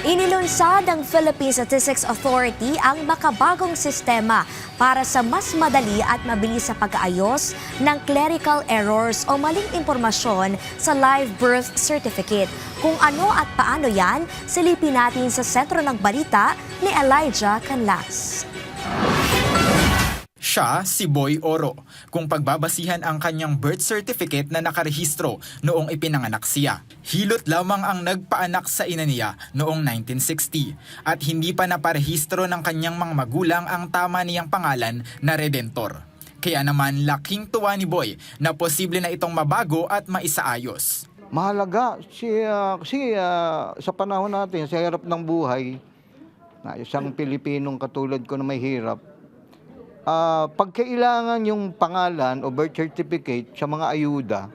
Inilunsad ng Philippine Statistics Authority ang makabagong sistema para sa mas madali at mabilis sa pag-aayos ng clerical errors o maling impormasyon sa live birth certificate. Kung ano at paano yan, silipin natin sa sentro ng balita ni Elijah Canlas. Siya si Boy Oro, kung pagbabasihan ang kanyang birth certificate na nakarehistro noong ipinanganak siya. Hilot lamang ang nagpaanak sa ina niya noong 1960 at hindi pa naparehistro ng kanyang mga magulang ang tama niyang pangalan na Redentor. Kaya naman laking tuwa ni Boy na posible na itong mabago at maisaayos. Mahalaga kasi sa panahon natin, sa hirap ng buhay, na isang Pilipinong katulad ko na may hirap, pag kailangan yung pangalan o birth certificate sa mga ayuda,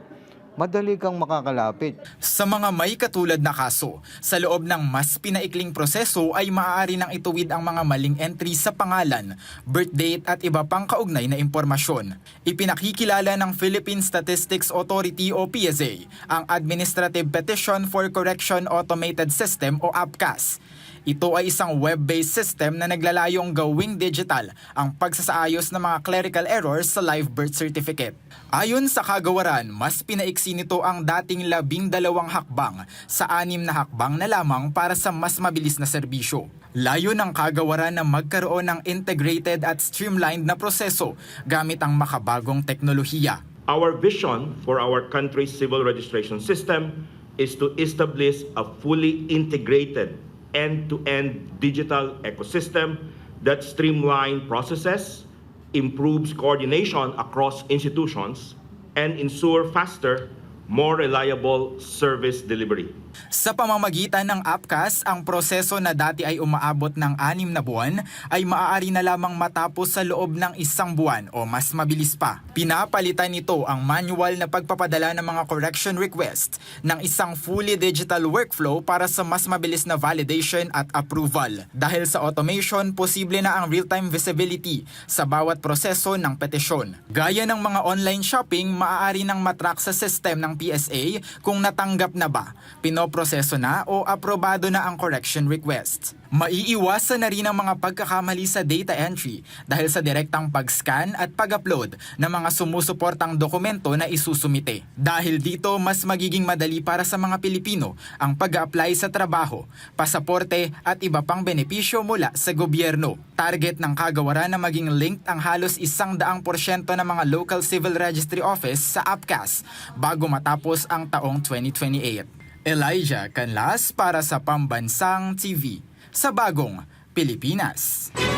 madali kang makakalapit. Sa mga may katulad na kaso, sa loob ng mas pinaikling proseso ay maaari nang ituwid ang mga maling entry sa pangalan, birth date at iba pang kaugnay na impormasyon. Ipinakikilala ng Philippine Statistics Authority o PSA ang Administrative Petition for Correction Automated System o APCAS. Ito ay isang web-based system na naglalayong gawing digital ang pagsasaayos ng mga clerical errors sa live birth certificate. Ayon sa kagawaran, mas pinaiksi nito ang dating 12 hakbang sa 6 na hakbang na lamang para sa mas mabilis na serbisyo. Layo ng kagawaran na magkaroon ng integrated at streamlined na proseso gamit ang makabagong teknolohiya. Our vision for our country's civil registration system is to establish a fully integrated end-to-end digital ecosystem that streamlines processes, improves coordination across institutions, and ensure faster, more reliable service delivery. Sa pamamagitan ng APCAS, ang proseso na dati ay umaabot ng 6 na buwan ay maaari na lamang matapos sa loob ng 1 buwan o mas mabilis pa. Pinapalitan nito ang manual na pagpapadala ng mga correction request ng isang fully digital workflow para sa mas mabilis na validation at approval. Dahil sa automation, posible na ang real-time visibility sa bawat proseso ng petisyon. Gaya ng mga online shopping, maaari nang matrack sa system ng PSA kung natanggap na ba, pinoproseso na o aprobado na ang correction request. Maiiwasan na rin ang mga pagkakamali sa data entry dahil sa direktang pag-scan at pag-upload ng mga sumusuportang dokumento na isusumite. Dahil dito, mas magiging madali para sa mga Pilipino ang pag-apply sa trabaho, pasaporte at iba pang benepisyo mula sa gobyerno. Target ng kagawaran na maging linked ang halos 100% ng mga local civil registry office sa APCAS bago matapos ang taong 2028. Elijah Canlas para sa Pambansang TV sa Bagong Pilipinas.